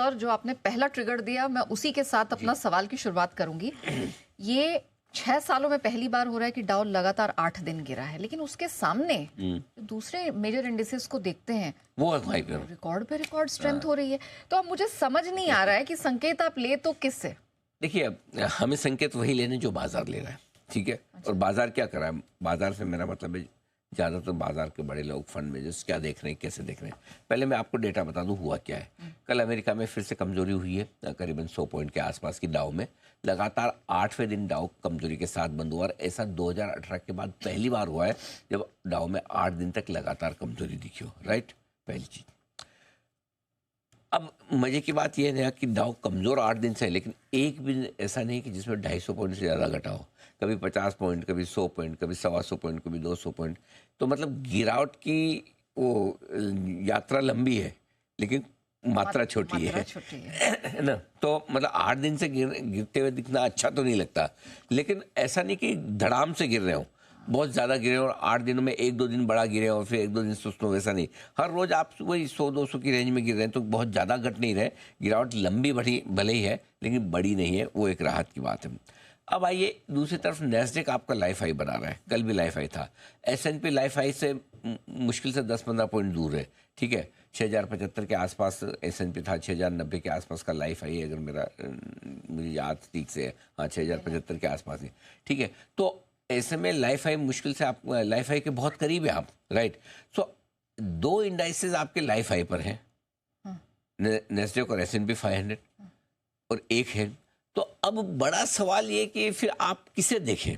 Sir, जो आपने पहला ट्रिगर दिया, मैं उसी के साथ अपना सवाल की शुरुआत करूंगी। ये 6 सालों में पहली बार हो रहा है कि डाउ लगातार 8 दिन गिरा है, लेकिन उसके सामने दूसरे मेजर इंडिसेस को देखते हैं, वो रिकॉर्ड पे रिकॉर्ड स्ट्रेंथ हो रही है। तो अब मुझे समझ नहीं आ रहा है कि संकेत आप ले तो किससे? देखिए, अब हमें संकेत वही लेने जो बाजार ले रहा है, ठीक है। और बाजार क्या कर रहा है, बाजार से मेरा मतलब है ज़्यादातर बाजार के बड़े लोग, फंड मैनेजर्स क्या देख रहे हैं, कैसे देख रहे हैं। पहले मैं आपको डेटा बता दूं हुआ क्या है। कल अमेरिका में फिर से कमजोरी हुई है, करीबन 100 पॉइंट के आसपास की डाउ में। लगातार 8वें दिन डाउ कमजोरी के साथ बंद हुआ, और ऐसा 2018 के बाद पहली बार हुआ है जब डाउ में 8 दिन तक लगातार कमजोरी दिखी हो, राइट। पहली चीज। अब मजे की बात यह है कि डाउ कमजोर 8 दिन से है, लेकिन एक भी ऐसा नहीं कि जिसमें 250 पॉइंट से ज़्यादा घटा हो। कभी 50 पॉइंट, कभी 100 पॉइंट, कभी 125 पॉइंट, कभी 200 पॉइंट। तो मतलब गिरावट की वो यात्रा लंबी है, लेकिन मात्रा छोटी है ना। तो मतलब 8 दिन से गिरते हुए दिखना अच्छा तो नहीं लगता, लेकिन ऐसा नहीं कि धड़ाम से गिर रहे हो, बहुत ज़्यादा गिरे और 8 दिनों में 1-2 दिन बड़ा गिरे और फिर 1-2 दिन सुस्त हो, वैसा नहीं। हर रोज़ आप वही 100-200 की रेंज में गिर रहे हैं, तो बहुत ज़्यादा घट नहीं रहे। गिरावट लंबी बढ़ी भले ही है, लेकिन बड़ी नहीं है, वो एक राहत की बात है। अब आइए दूसरी तरफ, नैस्डैक आपका लाइफ हाई बना रहा है, कल भी लाइफ हाई था। S&P लाइफ हाई से मुश्किल से 10-15 पॉइंट दूर है, ठीक है। 6075 के आसपास S&P था, 6090 के आसपास का लाइफ हाई, अगर मुझे याद ठीक से है, हाँ 6075 के आसपास है, ठीक है। तो ऐसे में लाइफ हाई मुश्किल से आप लाइफ हाई के बहुत करीब है आप, राइट। सो 2 इंडाइसेस आपके लाइफ हाई पर हैं, नैस्डैक और S&P 500, और एक है। तो अब बड़ा सवाल ये कि फिर आप किसे देखें।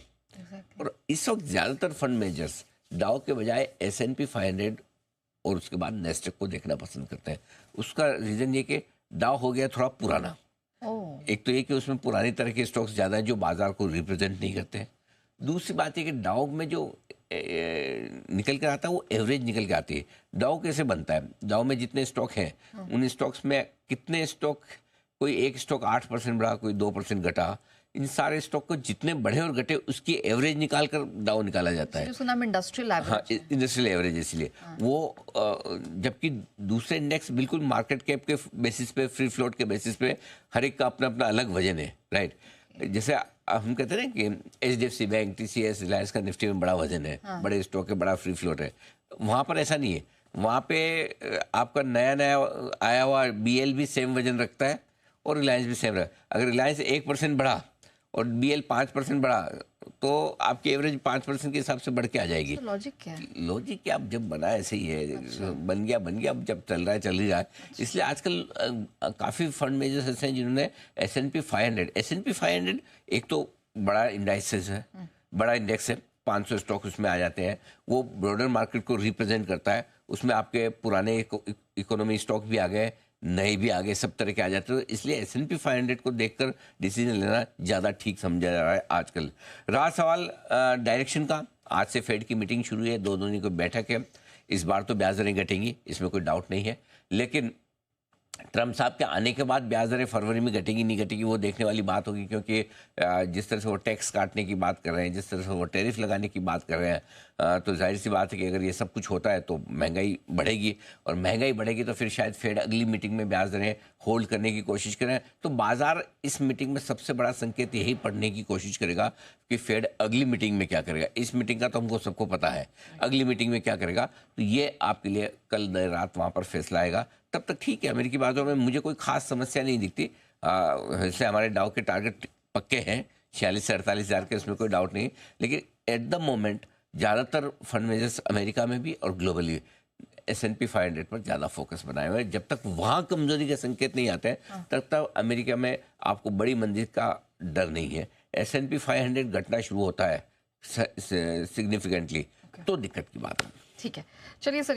और इस वक्त ज़्यादातर फंड मैनेजर्स डाउ के बजाय S&P 500 और उसके बाद नैस्डैक को देखना पसंद करते हैं। उसका रीज़न ये कि डाउ हो गया थोड़ा पुराना। एक तो ये कि उसमें पुरानी तरह के स्टॉक्स ज़्यादा हैं जो बाजार को रिप्रेजेंट नहीं करते हैं। दूसरी बात है कि डाउ में जो निकल कर आता है वो एवरेज निकल के आती है। डाउ कैसे बनता है, डाउ में जितने स्टॉक हैं उन स्टॉक्स में कितने स्टॉक, कोई एक स्टॉक 8% बढ़ा, कोई 2% घटा, इन सारे स्टॉक को जितने बढ़े और घटे उसकी एवरेज निकाल कर डाउ निकाला जाता है। Industrial average. हाँ, इंडस्ट्रियल एवरेज। इसलिए वो जबकि दूसरे इंडेक्स बिल्कुल मार्केट कैप के बेसिस पे, फ्री फ्लोट के बेसिस पे, हर एक का अपना अपना अलग वजन है, राइट। जैसे हम कहते हैं ना कि HDFC बैंक, TCS, रिलायंस का निफ्टी में बड़ा वजन है, बड़े स्टॉक है, बड़ा फ्री फ्लोट है। वहाँ पर ऐसा नहीं है। वहाँ पे आपका नया नया आया हुआ BL भी सेम वजन रखता है और रिलायंस भी सेम रहा। अगर रिलायंस 1% बढ़ा और BL 5% बढ़ा, तो आपकी एवरेज 5% के हिसाब से बढ़ के आ जाएगी। तो लॉजिक क्या है? लॉजिक क्या, अब जब बना ऐसे ही है। अच्छा। बन गया, अब जब चल रहा है चल ही रहा है। अच्छा। इसलिए आजकल काफ़ी फंड मैनेजर्स ऐसे हैं जिन्होंने S&P 500 एक तो बड़ा इंडाइसेस है, बड़ा इंडेक्स है, 500 स्टॉक उसमें आ जाते हैं। वो ब्रॉडर मार्केट को रिप्रेजेंट करता है। उसमें आपके पुराने इकोनॉमी स्टॉक भी आ गए, नए भी आगे, सब तरह के आ जाते हैं। इसलिए S&P 500 को देखकर डिसीजन लेना ज़्यादा ठीक समझा जा रहा है आजकल। रहा सवाल डायरेक्शन का, आज से फेड की मीटिंग शुरू है, 2 दिन की बैठक है। इस बार तो ब्याज दरें घटेंगी, इसमें कोई डाउट नहीं है, लेकिन ट्रम्प साहब के आने के बाद ब्याज दरें फरवरी में घटेगी नहीं घटेगी वो देखने वाली बात होगी, क्योंकि जिस तरह से वो टैक्स काटने की बात कर रहे हैं, जिस तरह से वो टैरिफ लगाने की बात कर रहे हैं, तो जाहिर सी बात है कि अगर ये सब कुछ होता है तो महंगाई बढ़ेगी, और महंगाई बढ़ेगी तो फिर शायद फेड अगली मीटिंग में ब्याज दरें होल्ड करने की कोशिश करें। तो बाजार इस मीटिंग में सबसे बड़ा संकेत यही पढ़ने की कोशिश करेगा कि फेड अगली मीटिंग में क्या करेगा। इस मीटिंग का तो हमको सबको पता है, अगली मीटिंग में क्या करेगा, तो ये आपके लिए कल देर रात वहाँ पर फैसला आएगा। तब तक ठीक है, अमेरिकी बातों में मुझे कोई खास समस्या नहीं दिखती। वैसे हमारे डाउ के टारगेट पक्के हैं 46 से 48 हज़ार के, उसमें कोई डाउट नहीं। लेकिन एट द मोमेंट ज़्यादातर फंड मैनेजर्स अमेरिका में भी और ग्लोबली S&P 500 पर ज़्यादा फोकस बनाए हुए हैं। जब तक वहाँ कमजोरी के संकेत नहीं आते हैं तब तक अमेरिका में आपको बड़ी मंदी का डर नहीं है। S&P 500 घटना शुरू होता है सिग्निफिकेंटली, तो दिक्कत की बात है। ठीक है, चलिए सर।